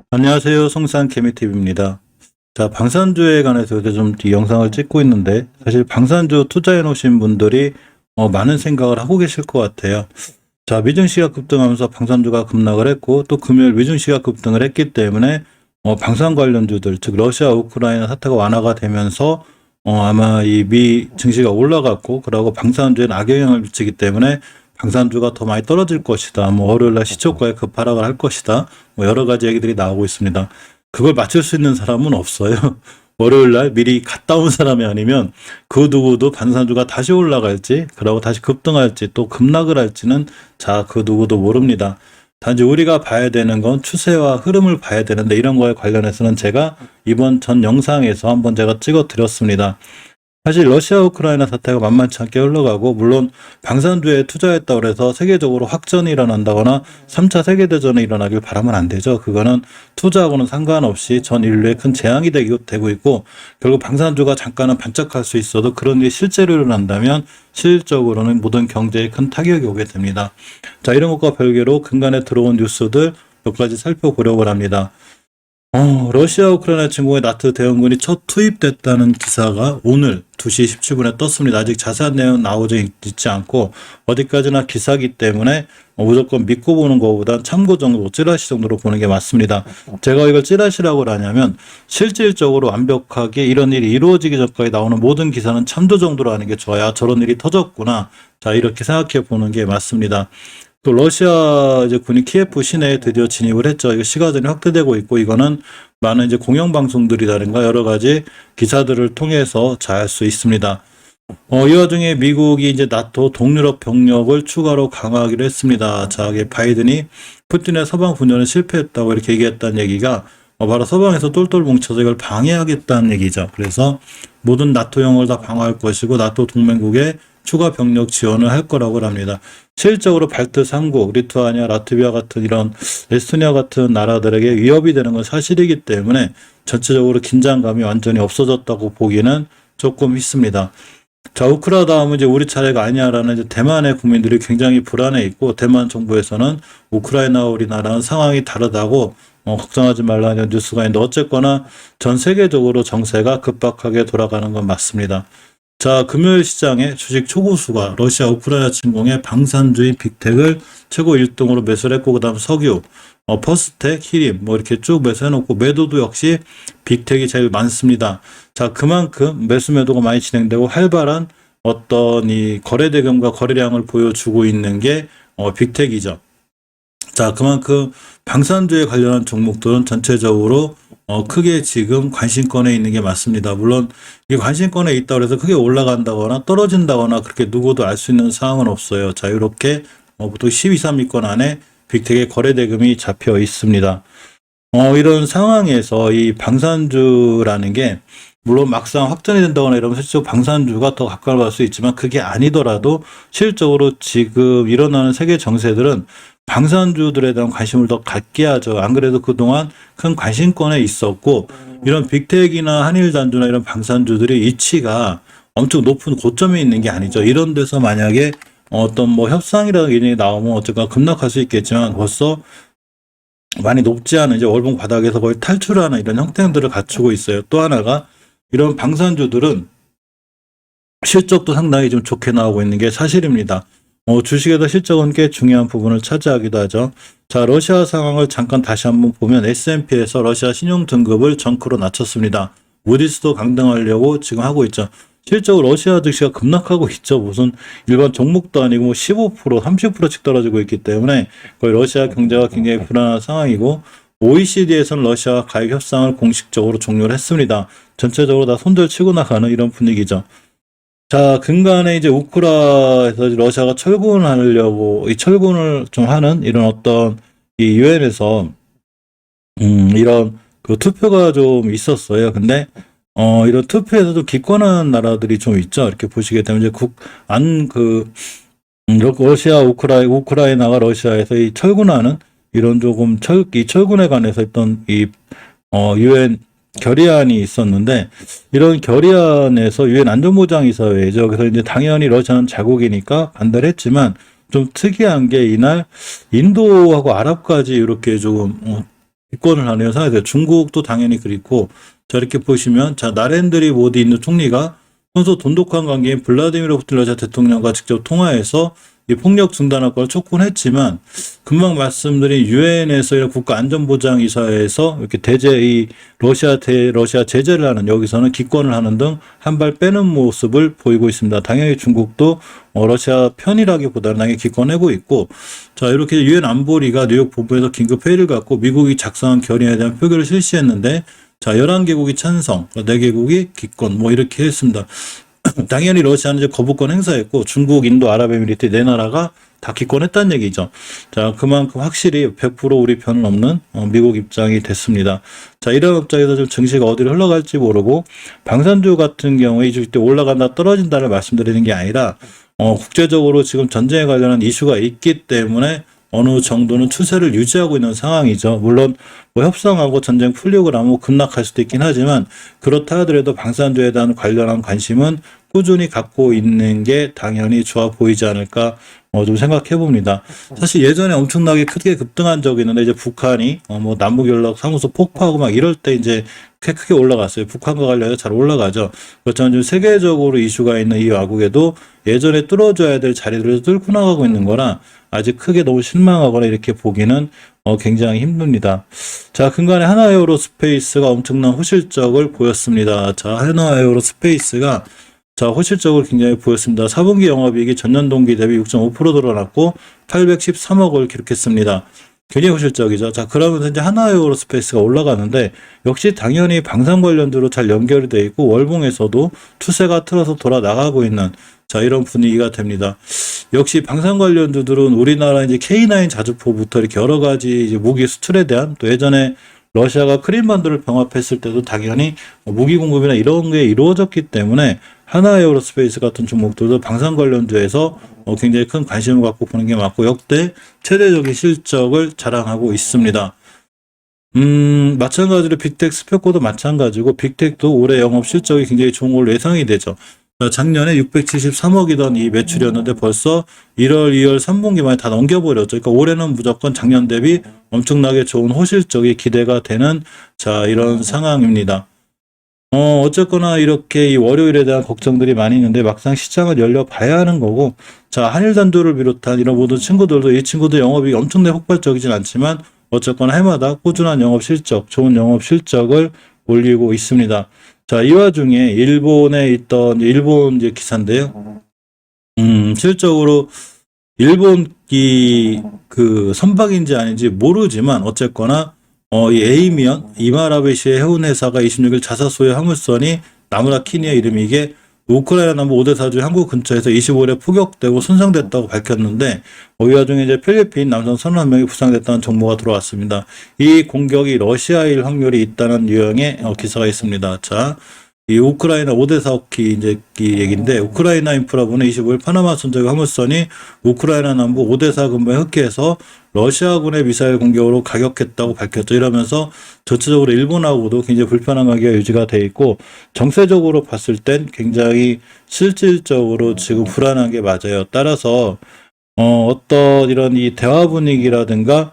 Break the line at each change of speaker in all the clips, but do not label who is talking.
안녕하세요. 송산 케미TV입니다. 자, 방산주에 관해서 요새 좀 이 영상을 찍고 있는데, 사실 방산주 투자해 놓으신 분들이 많은 생각을 하고 계실 것 같아요. 자, 미증시가 급등하면서 방산주가 급락을 했고, 또 금요일 미증시가 급등을 했기 때문에 방산 관련주들, 즉 러시아 우크라이나 사태가 완화가 되면서 아마 이 미 증시가 올라갔고, 그러고 방산주에는 악영향을 미치기 때문에 방산주가 더 많이 떨어질 것이다. 뭐 월요일날 시초가에 급하락을 할 것이다. 뭐 여러 가지 얘기들이 나오고 있습니다. 그걸 맞출 수 있는 사람은 없어요. 월요일날 미리 갔다 온 사람이 아니면 그 누구도 방산주가 다시 올라갈지, 그러고 다시 급등할지, 또 급락을 할지는 그 누구도 모릅니다. 단지 우리가 봐야 되는 건 추세와 흐름을 봐야 되는데, 이런 거에 관련해서는 제가 이번 전 영상에서 한번 제가 찍어 드렸습니다. 사실 러시아 우크라이나 사태가 만만치 않게 흘러가고, 물론 방산주에 투자했다고 해서 세계적으로 확전이 일어난다거나 3차 세계대전이 일어나길 바라면 안 되죠. 그거는 투자하고는 상관없이 전 인류에 큰 재앙이 되고 있고, 결국 방산주가 잠깐은 반짝할 수 있어도 그런 일이 실제로 일어난다면 실질적으로는 모든 경제에 큰 타격이 오게 됩니다. 자, 이런 것과 별개로 근간에 들어온 뉴스들 몇 가지 살펴보려고 합니다. 러시아 우크라이나 침공에 나토 대원군이 첫 투입됐다는 기사가 오늘 2시 17분에 떴습니다. 아직 자세한 내용은 나오지 있지 않고, 어디까지나 기사기 때문에 무조건 믿고 보는 것보단 참고 정도, 찌라시 정도로 보는 게 맞습니다. 제가 이걸 찌라시라고 하냐면, 실질적으로 완벽하게 이런 일이 이루어지기 전까지 나오는 모든 기사는 참조 정도로 하는 게 좋아요. 저런 일이 터졌구나. 자, 이렇게 생각해 보는 게 맞습니다. 또 러시아 이제 군이 키예프 시내에 드디어 진입을 했죠. 이거 시가전이 확대되고 있고, 이거는 많은 이제 공영방송들이라든가 여러 가지 기사들을 통해서 잘 알 수 있습니다. 이 와중에 미국이 이제 나토 동유럽 병력을 추가로 강화하기로 했습니다. 자, 이게 바이든이 푸틴의 서방 분열은 실패했다고 이렇게 얘기했다는 얘기가 바로 서방에서 똘똘 뭉쳐서 이걸 방해하겠다는 얘기죠. 그래서 모든 나토 영역을 다 방어할 것이고, 나토 동맹국에 추가 병력 지원을 할 거라고 합니다. 실질적으로 발트 3국, 리투아니아, 라트비아 같은 이런 에스토니아 같은 나라들에게 위협이 되는 건 사실이기 때문에 전체적으로 긴장감이 완전히 없어졌다고 보기는 조금 있습니다. 자, 우크라 다음은 이제 우리 차례가 아니야라는 이제 대만의 국민들이 굉장히 불안해 있고, 대만 정부에서는 우크라이나와 우리나라는 상황이 다르다고 걱정하지 말라는 뉴스가 있는데, 어쨌거나 전 세계적으로 정세가 급박하게 돌아가는 건 맞습니다. 자, 금요일 시장에 주식 초고수가 러시아 우크라이나 침공에 방산주의 빅텍을 최고 1등으로 매수를 했고, 그 다음 석유, 퍼스텍, 히림 뭐 이렇게 쭉 매수해놓고, 매도도 역시 빅텍이 제일 많습니다. 자, 그만큼 매수 매도가 많이 진행되고 활발한 어떤 이 거래 대금과 거래량을 보여주고 있는 게 빅텍이죠. 자, 그만큼 방산주에 관련한 종목들은 전체적으로 크게 지금 관심권에 있는 게 맞습니다. 물론 이 관심권에 있다고 해서 크게 올라간다거나 떨어진다거나 그렇게 누구도 알 수 있는 상황은 없어요. 자, 이렇게 보통 12, 3위권 안에 빅텍의 거래 대금이 잡혀 있습니다. 이런 상황에서 이 방산주라는 게, 물론 막상 확전이 된다거나 이러면 실제로 방산주가 더 각광을 받을 수 있지만, 그게 아니더라도 실적으로 지금 일어나는 세계 정세들은 방산주들에 대한 관심을 더 갖게 하죠. 안 그래도 그동안 큰 관심권에 있었고, 이런 빅텍이나 한일단주나 이런 방산주들이 이치가 엄청 높은 고점에 있는 게 아니죠. 이런 데서 만약에 어떤 뭐 협상이라는 개념이 나오면 어쨌거나 급락할 수 있겠지만, 벌써 많이 높지 않은 이제 월봉 바닥에서 거의 탈출하는 이런 형태들을 갖추고 있어요. 또 하나가, 이런 방산주들은 실적도 상당히 좀 좋게 나오고 있는 게 사실입니다. 주식에서 실적은 꽤 중요한 부분을 차지하기도 하죠. 자, 러시아 상황을 잠깐 다시 한번 보면, S&P에서 러시아 신용 등급을 정크로 낮췄습니다. 무디스도 강등하려고 지금 하고 있죠. 실적으로 러시아 증시가 급락하고 있죠. 무슨 일반 종목도 아니고 뭐 15%, 30%씩 떨어지고 있기 때문에 거의 러시아 경제가 굉장히 불안한 상황이고, OECD에서는 러시아 가입 협상을 공식적으로 종료를 했습니다. 전체적으로 다 손들 치고 나가는 이런 분위기죠. 자, 근간에 이제 우크라에서 러시아가 철군하려고, 이 철군을 좀 하는 이런 어떤 이 유엔에서 이런 그 투표가 좀 있었어요. 근데 이런 투표에서도 기권한 나라들이 좀 있죠. 이렇게 보시게 되면 이제 러시아, 우크라이나가 러시아에서 이 철군하는 이런 조금 이 철군에 관해서 있던 이 유엔 결의안이 있었는데, 이런 결의안에서 유엔 안전보장이사회죠. 그래서 이제 당연히 러시아는 자국이니까 반대를 했지만, 좀 특이한 게 이날 인도하고 아랍까지 이렇게 조금 기권을 하는 상황이 돼요. 중국도 당연히 그렇고, 자, 이렇게 보시면, 자, 나렌드리 모디 인도 총리가 평소 돈독한 관계인 블라디미르 푸틴 러시아 대통령과 직접 통화해서 이 폭력 중단할 걸 촉구했지만, 금방 말씀드린 유엔에서 이런 국가안전보장이사회에서 이렇게 대제 이 러시아 제재를 하는, 여기서는 기권을 하는 등 한 발 빼는 모습을 보이고 있습니다. 당연히 중국도 러시아 편이라기보다는 당연히 기권하고 있고, 자, 이렇게 유엔 안보리가 뉴욕 본부에서 긴급 회의를 갖고 미국이 작성한 결의에 대한 표결을 실시했는데, 자, 11개국이 찬성, 4개국이 기권, 뭐 이렇게 했습니다. 당연히 러시아는 이제 거부권 행사했고, 중국, 인도, 아랍에미리트 네 나라가 다 기권했다는 얘기죠. 자, 그만큼 확실히 100% 우리 편은 없는 미국 입장이 됐습니다. 자, 이런 입장에서 좀 증시가 어디로 흘러갈지 모르고, 방산주 같은 경우에 이때 올라간다 떨어진다를 말씀드리는 게 아니라, 국제적으로 지금 전쟁에 관련한 이슈가 있기 때문에 어느 정도는 추세를 유지하고 있는 상황이죠. 물론 뭐 협상하고 전쟁 풀리고 나면 급락할 수도 있긴 하지만, 그렇다 하더라도 방산주에 대한 관련한 관심은 꾸준히 갖고 있는 게 당연히 좋아 보이지 않을까 좀 생각해 봅니다. 사실 예전에 엄청나게 크게 급등한 적이 있는데, 이제 북한이 뭐 남북연락 사무소 폭파하고 막 이럴 때 이제 크게 올라갔어요. 북한과 관련해서 잘 올라가죠. 그렇지만 지금 세계적으로 이슈가 있는 이 와국에도 예전에 뚫어줘야 될 자리들을 뚫고 나가고 있는 거라, 아직 크게 너무 실망하거나 이렇게 보기는 굉장히 힘듭니다. 자, 근간에 하나에어로스페이스가 엄청난 호실적을 보였습니다. 자, 하나에어로스페이스가 자, 호실적으로 굉장히 보였습니다. 4분기 영업이익이 전년 동기 대비 6.5% 늘어났고 813억을 기록했습니다. 굉장히 호실적이죠. 자, 그러면서 이제 하나에어로스페이스가 올라가는데, 역시 당연히 방산 관련주로 잘 연결이 되어 있고 월봉에서도 추세가 틀어서 돌아 나가고 있는, 자, 이런 분위기가 됩니다. 역시 방산 관련주들은 우리나라 이제 K9 자주포부터 이렇게 여러 가지 이제 무기 수출에 대한, 또 예전에 러시아가 크림반도를 병합했을 때도 당연히 무기 공급이나 이런 게 이루어졌기 때문에 하나에어로스페이스 같은 종목들도 방산 관련주에서 굉장히 큰 관심을 갖고 보는 게 맞고, 역대 최대적인 실적을 자랑하고 있습니다. 마찬가지로 빅텍 스페코도 마찬가지고, 빅텍도 올해 영업 실적이 굉장히 좋은 걸로 예상이 되죠. 작년에 673억이던 이 매출이었는데 벌써 1월, 2월, 3분기만에 다 넘겨버렸죠. 그러니까 올해는 무조건 작년 대비 엄청나게 좋은 호실적이 기대가 되는, 자, 이런 상황입니다. 어쨌거나 이렇게 이 월요일에 대한 걱정들이 많이 있는데, 막상 시장을 열려봐야 하는 거고, 자, 한일단도를 비롯한 이런 모든 친구들도, 이 친구들 영업이 엄청나게 폭발적이진 않지만 어쨌거나 해마다 꾸준한 영업 실적, 좋은 영업 실적을 올리고 있습니다. 자, 이 와중에 일본에 있던 일본 이제 기사인데요. 실적으로 일본기 그 선박인지 아닌지 모르지만 어쨌거나 이 에이미언 이마라베시의 해운회사가 26일 자사소의 화물선이 나무라키니의 이름이 이게 우크라이나 남부 오데사주 항구 근처에서 25일에 포격되고 손상됐다고 밝혔는데, 이 와중에 이제 필리핀 남성 31명이 부상됐다는 정보가 들어왔습니다. 이 공격이 러시아일 확률이 있다는 유형의 기사가 있습니다. 자, 이 우크라이나 오데사 호키 이제 이 얘기인데, 우크라이나 인프라부는 25일 파나마 선적의 화물선이 우크라이나 남부 오데사 근방에 흡기해서 러시아군의 미사일 공격으로 가격했다고 밝혔죠. 이러면서 전체적으로 일본하고도 굉장히 불편한 관계가 유지가 돼 있고, 정세적으로 봤을 땐 굉장히 실질적으로 지금 불안한 게 맞아요. 따라서 어떤 이런 이 대화 분위기라든가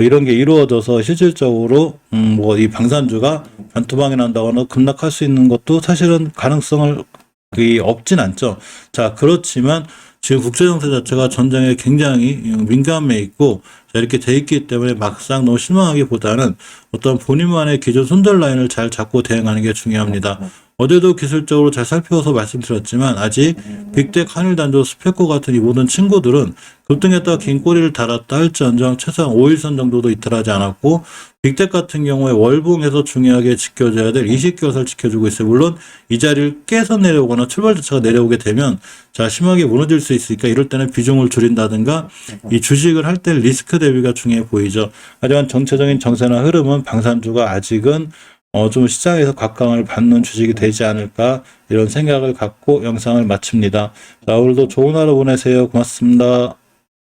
이런 게 이루어져서 실질적으로 뭐 이 방산주가 반토막이 난다거나 급락할 수 있는 것도 사실은 가능성을 없진 않죠. 자, 그렇지만 지금 국제정세 자체가 전쟁에 굉장히 민감해 있고, 자, 이렇게 돼 있기 때문에 막상 너무 실망하기보다는 어떤 본인만의 기존 손절 라인을 잘 잡고 대응하는 게 중요합니다. 어제도 기술적으로 잘 살펴서 말씀드렸지만, 아직 빅텍, 한일단조, 스페코 같은 이 모든 친구들은 급등했다가 긴 꼬리를 달았다 할지언정 최소한 5일선 정도도 이탈하지 않았고, 빅텍 같은 경우에 월봉에서 중요하게 지켜줘야 될 20개월선을 지켜주고 있어요. 물론 이 자리를 깨서 내려오거나 출발 자체가 내려오게 되면 자, 심하게 무너질 수 있으니까 이럴 때는 비중을 줄인다든가 이 주식을 할 때 리스크 대비가 중요해 보이죠. 하지만 전체적인 정세나 흐름은 방산주가 아직은 좀 시장에서 각광을 받는 주식이 되지 않을까, 이런 생각을 갖고 영상을 마칩니다. 자, 오늘도 좋은 하루 보내세요. 고맙습니다.